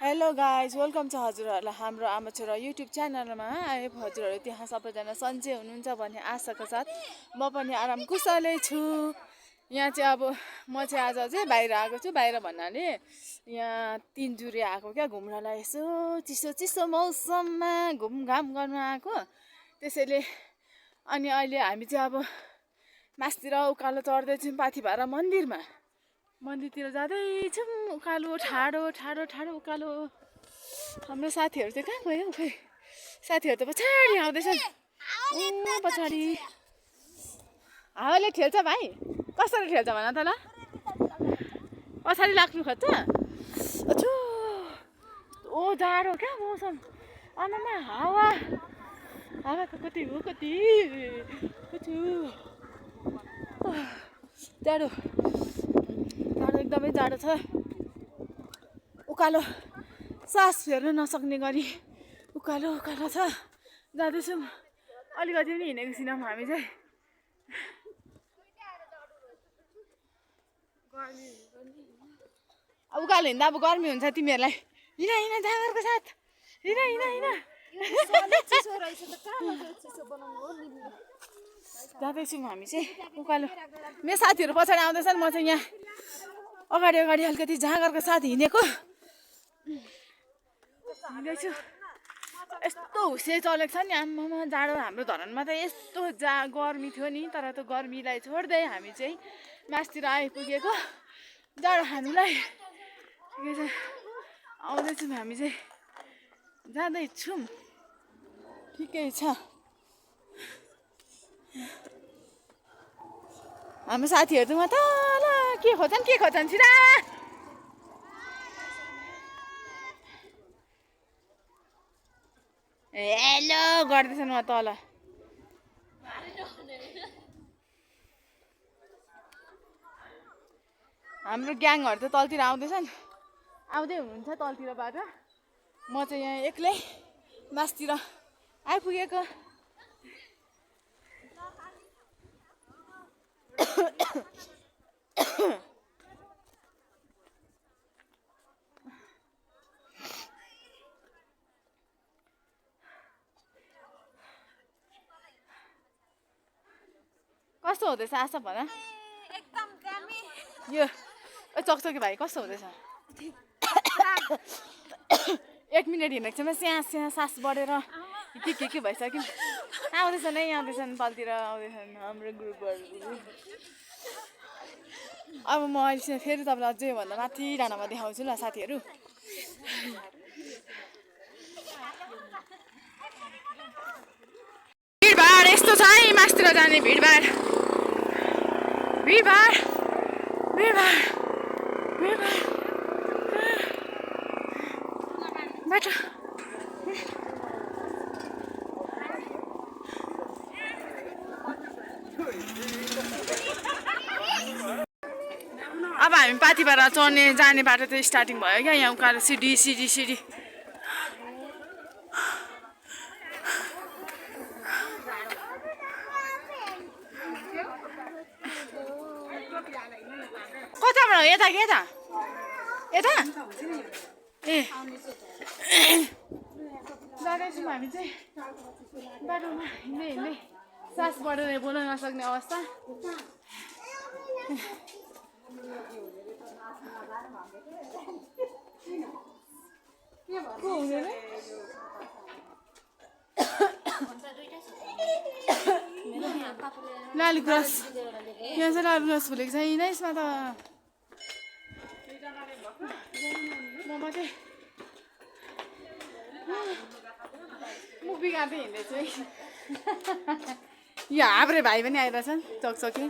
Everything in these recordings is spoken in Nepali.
हेलो गाइज वेलकम छ हजुरहरूलाई हाम्रो आमा छोरा युट्युब च्यानलमा। हजुरहरू त्यहाँ सबैजना सन्चै हुनुहुन्छ भन्ने आशाका साथ म पनि आराम कुशलै छु। यहाँ चाहिँ अब म चाहिँ आज चाहिँ बाहिर आएको छु। बाहिर भन्नाले यहाँ तिनजुरे आएको क्या घुम्नलाई, यसो चिसो चिसो मौसममा घुमघाम गर्न आएको। त्यसैले अनि अहिले हामी चाहिँ अब मास्तिर उकालो चढ्दैछौँ पाथिभारा मन्दिरतिर जाँदैछौँ। उकालो ठाडो ठाडो ठाडो उकालो। हाम्रो साथीहरू चाहिँ कहाँ गयो खै? साथीहरू त पछाडि आउँदैछन्, पछाडि। हावाले ठेल्छ भाइ, कसरी ठेल्छ भन त ल? पछाडि लाग्नु खोज्छ? अछो ओ जाडो क्या मौसम। आमामा हावा त कति हो कति जाडो एकदमै जाडो छ। उकालो सास फेर्न नसक्ने गरी उकालो छ। जाँदैछौँ, अलिकति पनि हिँडेको छैनौँ हामी चाहिँ। उकालो हिँड्दा अब गर्मी हुन्छ तिमीहरूलाई। हिँड जाँगरको साथ हिँड। जाँदैछौँ हामी चाहिँ उकालो। मेरो साथीहरू पछाडि आउँदैछन्, म चाहिँ यहाँ अगाडि अलिकति जाँगरको साथ हिँडेको हिँड्दैछु। यस्तो हुसे चलेको छ नि आम्मामा जाडो। हाम्रो धरानमा त यस्तो गर्मी थियो नि, तर त्यो गर्मीलाई छोड्दै हामी चाहिँ मासतिर आइपुगेको जाडो खानुलाई। ठिकै छ, आउँदैछौँ हामी चाहिँ, जाँदैछौँ। ठिकै छ। हाम्रो साथीहरू त तल के खोज्छन् छिरा। हेलो गर्दैछन् म तल। हाम्रो ग्याङहरू त तलतिर आउँदै हुनुहुन्छ तलतिरबाट। म चाहिँ यहाँ एक्लै मासतिर आइपुगेको। कस्तो हुँदैछ आशा भन? एकदम दामी। यो चकचके भाइ कस्तो हुँदैछ? 1 मिनट हिँडेको छ स्याहाँ सास बढेर के भइसक्यो। आउँदैछन् तलतिर आउँदैछन् हाम्रो ग्रुपहरू। अब म अहिले फेरि तपाईँलाई अझै भन्दा माथि डाँडामा देखाउँछु ल साथीहरू। भिडभाड यस्तो छ है मासतिर जाने। भिडभाड बाटो। अब हामी पाथिभारा जाने बाटो त स्टार्टिङ भयो क्या। यहाँ उकालो सिडी। कताबाट यता ए जाँदैछौँ हामी चाहिँ बाटोमा हिँड्दै सास बढेर बोल्न नसक्ने अवस्था। लालु गुराँस यहाँ चाहिँ लालु गुराँस फुलेको छैन यसमा त। म मात्रै मुख बिगार्दै हिँड्दैछु है। यो हाब्रे भाइ पनि आइरहेछन् चकचके।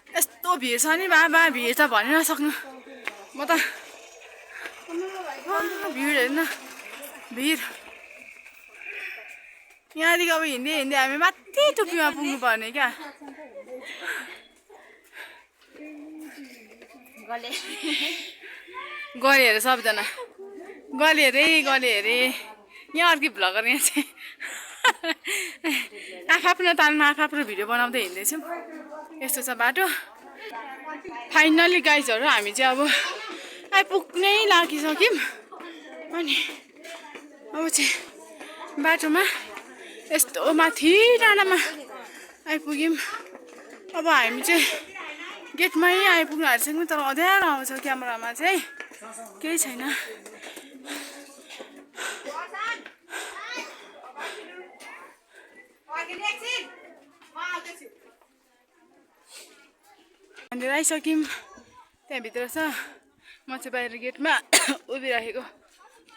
यस्तो भिड छ नि बाबा, भिड त भन्न नसक्नु। म त भिड हेर्न भिड। यहाँदेखि अब हिँड्दै हामी माथि टुप्पीमा पुग्नु पर्ने क्या। गले हेरे सबजना गले हेरे। यहाँ अर्कै भ्लगर यहाँ चाहिँ आफ्नो तालमा आफ्नो भिडियो बनाउँदै हिँड्दैछौँ। यस्तो छ बाटो। फाइनल्ली गाइजहरू हामी चाहिँ अब आइपुग्नै लागिसक्यौँ। अनि अब चाहिँ बाटोमा यस्तो माथि डाँडामा आइपुग्यौँ। अब हामी चाहिँ गेटमै आइपुग्नु आँटिसक्यौँ, तर अँध्यारो आउँछ क्यामेरामा चाहिँ केही छैन। अनि आइसक्यौँ, त्यहाँभित्र छ। म चाहिँ बाहिर गेटमा उभिराखेको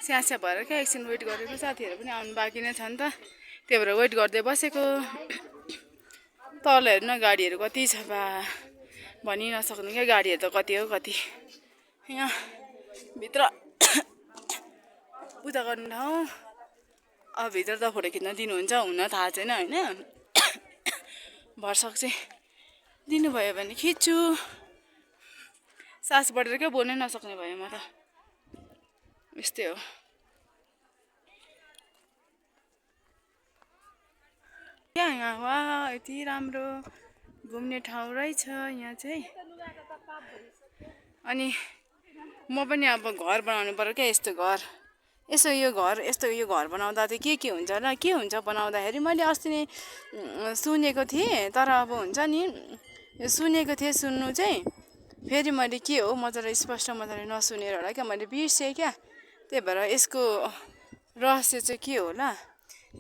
स्यास्या भएर क्या एकछिन वेट गरेको। साथीहरू पनि आउनु बाँकी नै छ नि त, त्यही भएर वेट गर्दै बसेको। तल हेर्नु न गाडीहरू कति छ बा, भनि नसक्नु क्या गाडीहरू त कति हो कति। यहाँ भित्र पूजा गर्ने ठाउँ। अब भित्र त फोटो खिच्न दिनुहुन्छ हुन थाहा छैन होइन। भरसक चाहिँ दिनुभयो भने खिच्छु। सास बढेर क्या बोल्नै नसक्ने भयो म त। यस्तै हो। यहाँ वा यति राम्रो घुम्ने ठाउँ रहेछ यहाँ चाहिँ। अनि म पनि अब घर बनाउनु पर्यो क्या, यस्तो घर। यसो यो घर बनाउँदा चाहिँ के हुन्छ र के हुन्छ बनाउँदाखेरि मैले अस्ति नै सुनेको थिएँ, तर अब हुन्छ नि सुनेको थिएँ सुन्नु चाहिँ, फेरि मैले के हो मजाले स्पष्ट मजाले नसुनेर होला क्या, मैले बिर्सेँ क्या। त्यही भएर यसको रहस्य चाहिँ के होला,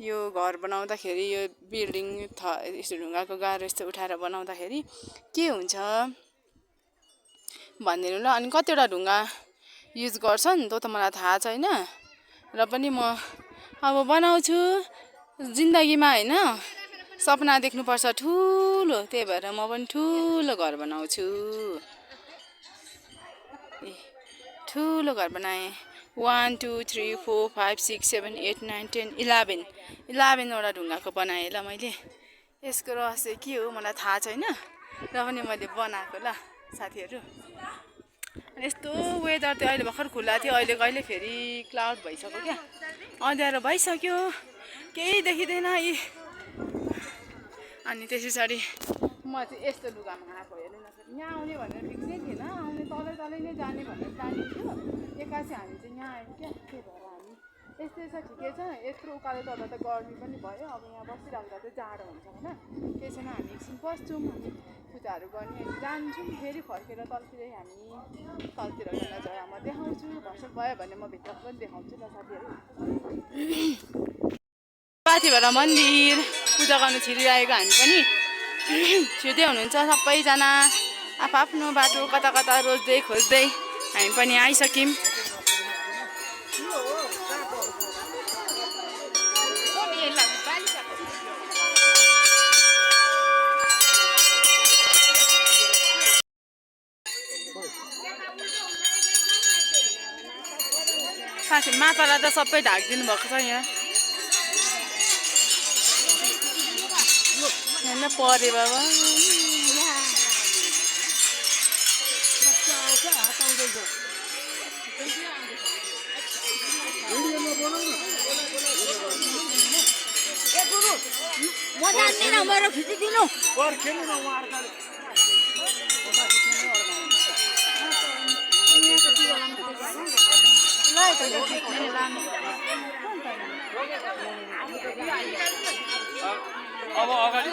यो घर बनाउँदाखेरि यो बिल्डिङ यस्तो ढुङ्गाको गाह्रो यस्तो उठाएर बनाउँदाखेरि के हुन्छ भनिदिनु ल। अनि कतिवटा ढुङ्गा युज गर्छन् त्यो त मलाई थाहा छैन, र पनि म अब बनाउँछु जिन्दगीमा होइन। सपना देख्नुपर्छ ठुलो, त्यही भएर म पनि ठुलो घर बनाउँछु। ठुलो घर बनाएँ। 1 2 3 4 5 6 7 8 9 10 11वटा ढुङ्गाको बनाएँ ल मैले। यसको रहस्य के हो मलाई थाहा छैन, र पनि मैले बनाएको ल साथीहरू। यस्तो वेदर थियो, अहिले भर्खर खुल्ला थियो, अहिले कहिले फेरि क्लाउड भइसक्यो क्या, अँध्यारो भइसक्यो, केही देखिँदैन यी। अनि त्यस पछाडि म चाहिँ यस्तो लुगामा आएको हेर्नु नसक्ने। यहाँ आउने भनेर फिक्सै थिएन, आउने तलै नै जाने भनेर जाने थियो। एक्कासी हामी चाहिँ यहाँ आयौँ क्या, त्यही भएर हामी यस्तै छ ठिकै छ। यत्रो उकालो चढ्दा त गर्मी पनि भयो, अब यहाँ बसिराख्दा चाहिँ जाडो हुन्छ होइन। केही छैन, हामी एकछिन बस्छौँ, हामी पूजाहरू गर्ने अनि जान्छौँ। फेरि फर्केर तलतिरै हामी तलतिर गएर जग्गामा देखाउँछु। भर्सक भयो भने म भित्र पनि देखाउँछु ल साथीहरू। माथि भएर मन्दिर पूजा गर्नु छिरिरहेको हामी पनि छिर्दै हुनुहुन्छ सबैजना आफ्नो बाटो कता कता रोज्दै खोज्दै हामी पनि आइसक्यौँ। साथी मातालाई त सबै ढाकिदिनु भएको छ यहाँ। यहाँ परे बाबा म जान्दिनँ, मेरो खिचिदिनु। अब अगाडि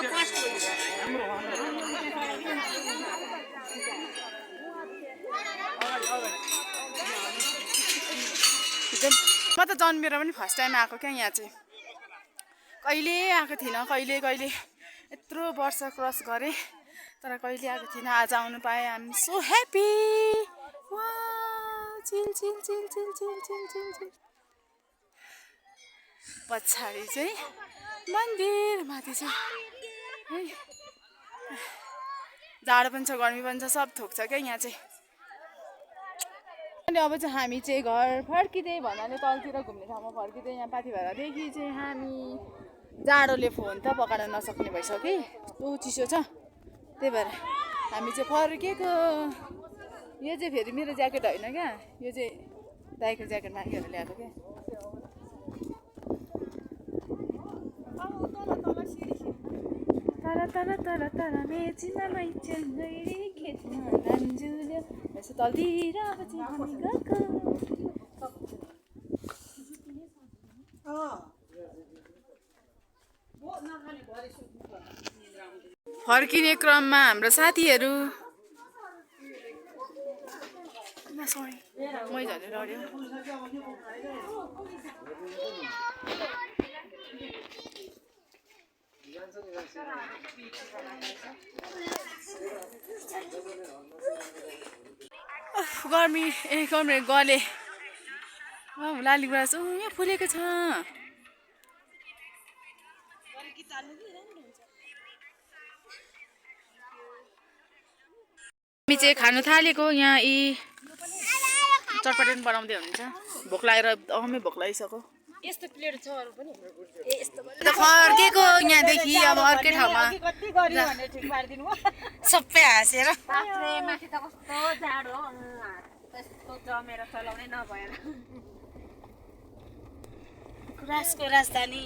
म त जन्मेर पनि फर्स्ट टाइम आएको क्या यहाँ चाहिँ। कहिले आएको थिइनँ, कहिले यत्रो वर्ष क्रस गरेँ तर कहिले आएको थिइनँ। आज आउनु पाएँ। I am so happy. Chill chill chill chill chill chill chill chill. पछाडि चाहिँ मन्दिर, माथि चाहिँ है जाडो पनि छ गर्मी पनि छ, सब थोक छ क्या यहाँ चाहिँ। अनि अब चाहिँ हामी चाहिँ घर फर्किँदै भन्नाले तलतिर घुम्ने ठाउँमा फर्किँदै यहाँ पाथी भएरदेखि चाहिँ हामी जाडोले फोन त पकाउन नसक्ने भइसक्यो कि कस्तो चिसो छ, त्यही भएर हामी चाहिँ फर्केको। यो चाहिँ फेरि मेरो ज्याकेट होइन क्या, यो चाहिँ दाइको ज्याकेट मागेर ल्याएको क्या। तर मेचीमा मैचेल गइरी खेतमा दान्जुल्यो यसो तलतिर चाहिँ हामी गएको फर्किने क्रममा हाम्रो साथीहरू मै झरेर अड्यो गर्मी गर्मी गले लाली गुराँस यहाँ फुलेको छ हामी चाहिँ खानु थालेको यहाँ यी चटपटे बनाउँदै हुनुहुन्छ भोक लागेर एकदमै भोक लागिसक्यो यस्तो प्लेट छ अरु पनि फर्केको यहाँदेखि अब अर्कै ठाउँमा सबै हाँसेर बाफ्रे माथि त कस्तो जाडो त्यस्तो जमेर चलाउनै नभएर गुराँसको राजधानी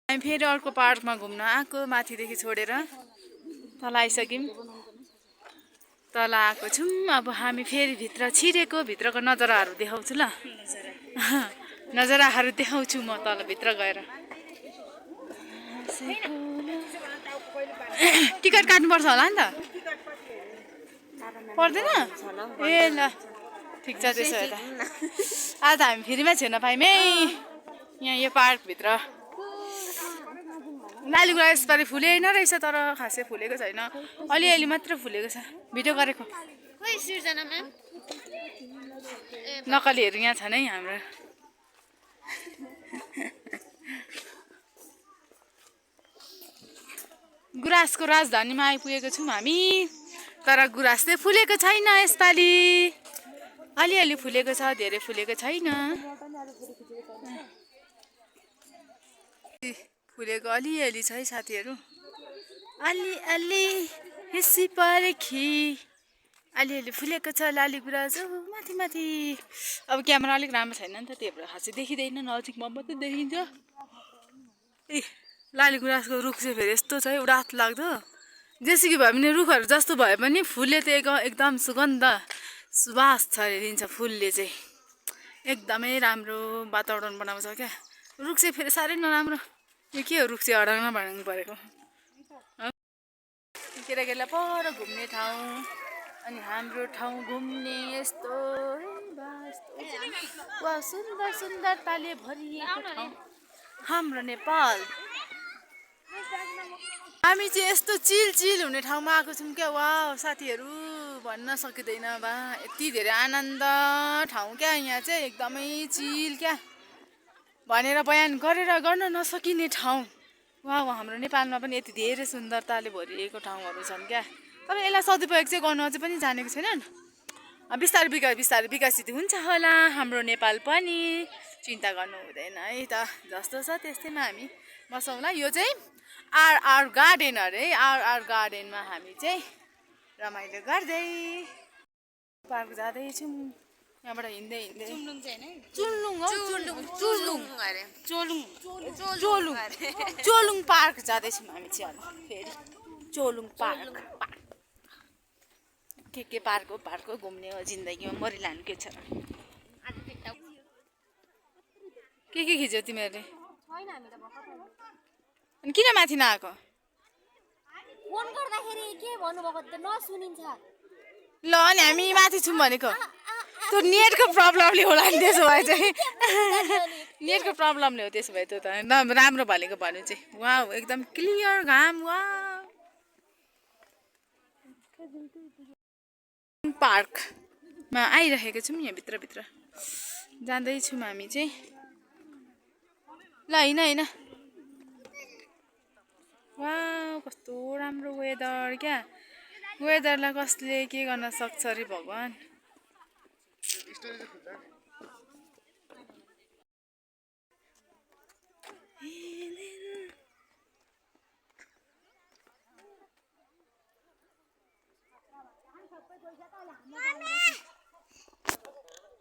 हामी फेरि अर्को पार्कमा घुम्न आएको माथिदेखि छोडेर तल आइसक्यौँ तल आएको छौँ अब हामी फेरि भित्र छिरेको भित्रको नजराहरू देखाउँछु ल नजराहरू देखाउँछु म तल भित्र गएर टिकट काट्नुपर्छ होला नि त पर्दैन ए ल ठिक छ त्यसो भए त आज हामी फेरिमा छिर्न पायौँ है यहाँ यो पार्कभित्र लाली गुराँस यसपालि फुलेन रहेछ तर खासै फुलेको छैन अलिअलि मात्र फुलेको छ भिडियो गरेको नक्कलीहरू यहाँ छन् है हाम्रो गुराँसको राजधानीमा आइपुगेको छौँ हामी तर गुराँस चाहिँ फुलेको छैन यसपालि अलिअलि फुलेको छ धेरै फुलेको छैन फुलेको अलिअलि छ है साथीहरू अलि हिस्सी परेखी अलिअलि फुलेको छ लाली गुराँस माथि माथि अब क्यामेरा अलिक राम्रो छैन नि त त्यही भएर खासै देखिँदैन नजिकमा मात्रै देखिन्छ ए लाली गुराँसको रुख चाहिँ फेरि यस्तो छ है उडात लाग्दो जेसुकै भए पनि रुखहरू जस्तो भए पनि फुलले चाहिँ एकदम सुगन्ध सुवास छरिदिन्छ फुलले चाहिँ एकदमै राम्रो वातावरण बनाउँछ क्या रुख चाहिँ फेरि साह्रै नराम्रो यो के हो रुख चाहिँ हडाउन भाँड्नु परेको केटाकेटीलाई पर घुम्ने ठाउँ अनि हाम्रो ठाउँ घुम्ने यस्तो वा सुन्दर सुन्दरताले भरिएको ठाउँ हाम्रो नेपाल हामी चाहिँ यस्तो चिल हुने ठाउँमा आएको छौँ क्या वा साथीहरू भन्न सकिँदैन बा यति धेरै आनन्द ठाउँ क्या यहाँ चाहिँ एकदमै चिल क्या भनेर बयान गर्न नसकिने ठाउँ वा हाम्रो नेपालमा पनि यति धेरै सुन्दरताले भरिएको ठाउँहरू छन् क्या तर यसलाई सदुपयोग चाहिँ गर्नु अझै पनि जानेको छैनन् बिस्तारै विकसित हुन्छ होला हाम्रो नेपाल पनि चिन्ता गर्नु हुँदैन है त जस्तो छ त्यस्तैमा हामी बसौँला यो चाहिँ आर गार्डन अरे आर गार्डनमा हामी चाहिँ रमाइलो गर्दै पार्क जाँदैछौँ यहाँबाट हिँड्दै चोलुङ पार्क जाँदैछौँ हामी चाहिँ अब फेरि चोलुङ पार्क के पार्क हो घुम्ने हो जिन्दगीमा मरिलानु के छ के खिच्यौ तिमीहरूले अनि किन माथि नआएको फोन गर्दाखेरि के भन्नुभएको त नसुनिन्छ ल अनि हामी माथि छौँ भनेको त्यो नेटको प्रब्लमले होला नि त्यसो भए चाहिँ नेटको प्रब्लमले हो त्यसो भए त्यो त राम्रो भनेको भन्नु चाहिँ वाउ एकदम क्लियर घाम वा पार्कमा आइरहेको छौँ यहाँ भित्र जाँदैछौँ हामी चाहिँ ल होइन वा कस्तो राम्रो वेदर क्या वेदरलाई कसले के गर्न सक्छ अरे भगवान्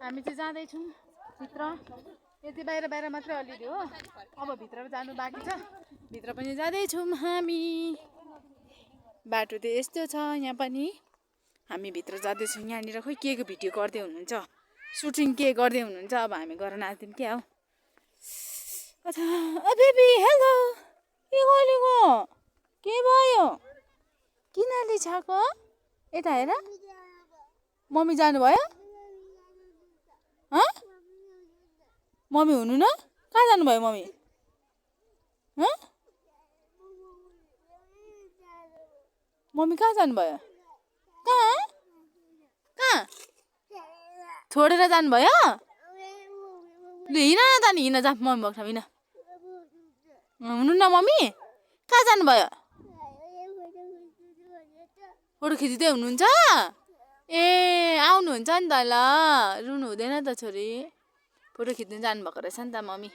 हामी चाहिँ जाँदैछौँ भित्र यति बाहिर मात्रै अलिअलि हो अब भित्र जानु बाँकी छ भित्र पनि जाँदैछौँ हामी बाटो चाहिँ यस्तो छ यहाँ पनि हामी भित्र जाँदैछौँ यहाँनिर खोइ के को भिडियो गर्दै हुनुहुन्छ सुटिङ के गर्दै हुनुहुन्छ अब हामी गएर नाच्दिउँ क्या हो बेबी हेलो के गरेको के भयो किन लिछाको यता हेर मम्मी जानुभयो मम्मी हुनु न कहाँ जानुभयो मम्मी मम्मी कहाँ जानुभयो कहाँ कहाँ छोडेर जानुभयो लु हिँड न त नि हिँड जा मम्मी भएको ठाउँ हिँड हुनु न मम्मी कहाँ जानुभयो फोटो खिच्दै हुनुहुन्छ ए आउनुहुन्छ नि त ल रुनु हुँदैन त छोरी फोटो खिच्नु जानुभएको रहेछ नि त मम्मी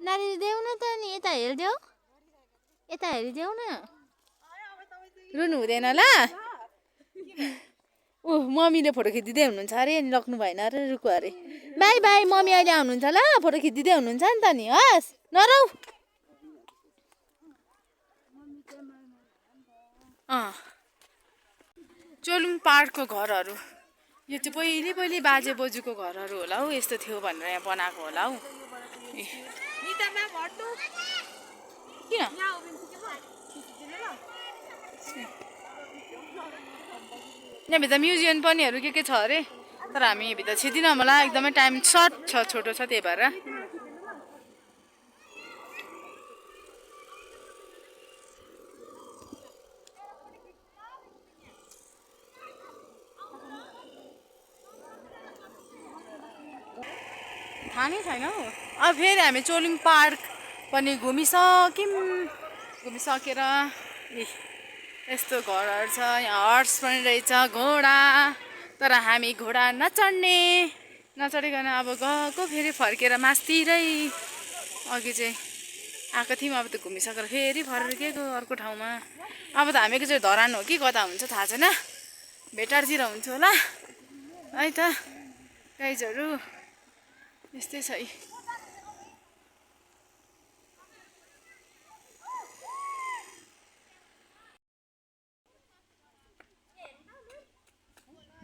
नानी देऊ न त नि यता हेरिदेऊ यता हेरिदेऊ न रुनु हुँदैन ल ऊ मम्मीले फोटो खिचिदिँदै हुनुहुन्छ अरे नि लग्नु भएन अरे रुको अरे बाई बाई मम्मी अहिले आउनुहुन्छ ल फोटो खिचिदिँदै हुनुहुन्छ नि त नि हस् नरौ चोलुङ पार्कको घरहरू यो चाहिँ पहिले बाजे बोजूको घरहरू होला हौ यस्तो थियो भनेर यहाँ बनाएको होला हौ किन यहाँभित्र म्युजियम पनिहरू के छ अरे तर हामी यहाँभित्र छिर्दिनँ होला एकदमै टाइम सर्ट छ छोटो छ त्यही भएर थाहा नै छैन हौ अब फेरि हामी चोलिङ पार्क पनि घुमिसकेर यस्तो घरहरू छ यहाँ हर्स पनि रहेछ घोडा तर हामी घोडा नचढिकन अब गएको फेरि फर्केर मास्तिरै अघि चाहिँ आएको थियौँ अब त घुमिसकेर फेरि फर्केको अर्को ठाउँमा अब त हामीको चाहिँ धरान हो कि कता हुन्छ थाहा छैन भेटारतिर हुन्छ होला है त गाइजहरू यस्तै छ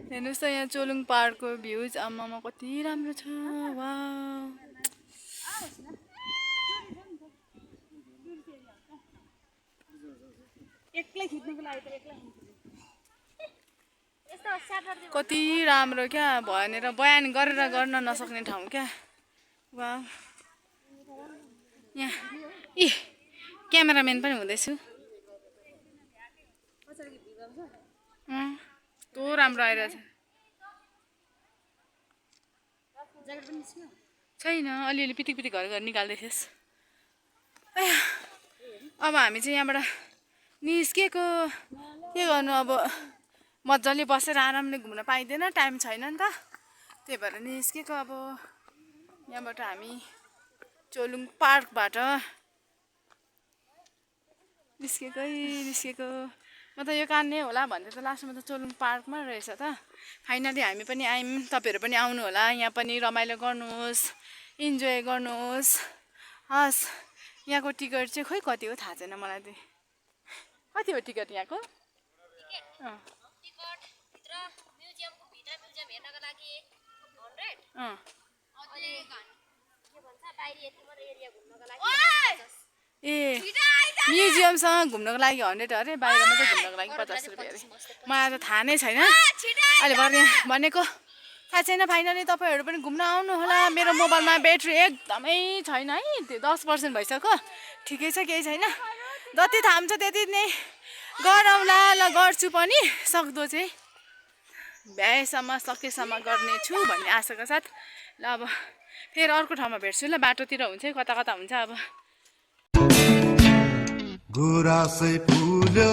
हेर्नुहोस् त यहाँ चोलुङ पार्कको भ्युज आमामा कति राम्रो छ वाउ कति राम्रो क्या भनेर बयान गरेर गर्न नसक्ने ठाउँ क्या वाउ यहाँ क्यामेराम्यान पनि हुँदैछु कस्तो राम्रो आइरहेछ छैन अलिअलि पिटिक घर निकाल्दै थिएस् अब हामी चाहिँ यहाँबाट निस्केको के गर्नु अब मजाले बसेर आरामले घुम्न पाइँदैन टाइम छैन नि त त्यही भएर निस्केको अब यहाँबाट हामी चोलुङ पार्कबाट निस्केको म त यो कान नै होला भन्दै त लास्टमा त चोलुङ पार्कमा रहेछ त फाइनली हामी पनि आयौँ तपाईँहरू पनि आउनु होला यहाँ पनि रमाइलो गर्नुहोस् इन्जोय गर्नुहोस् हस् यहाँको टिकट चाहिँ खोइ कति हो थाहा छैन मलाई चाहिँ कति हो टिकट यहाँको ए म्युजियमसँग घुम्नको लागि 100 अरे बाहिर मात्रै घुम्नको लागि 50 रुपियाँ अरे मलाई त थाहा नै छैन अहिले भर्ने भनेको थाहा छैन फाइनली तपाईँहरू पनि घुम्न आउनु होला मेरो मोबाइलमा ब्याट्री एकदमै छैन है 10% भइसक्यो ठिकै छ केही छैन जति थाम्छ त्यति नै गरौँला ल गर्छु पनि सक्दो चाहिँ भ्याएसम्म सकेसम्म गर्नेछु भन्ने आशाका साथ ल अब फेरि अर्को ठाउँमा भेट्छु ल बाटोतिर हुन्छ कता हुन्छ अब गुराँसै फुल्यो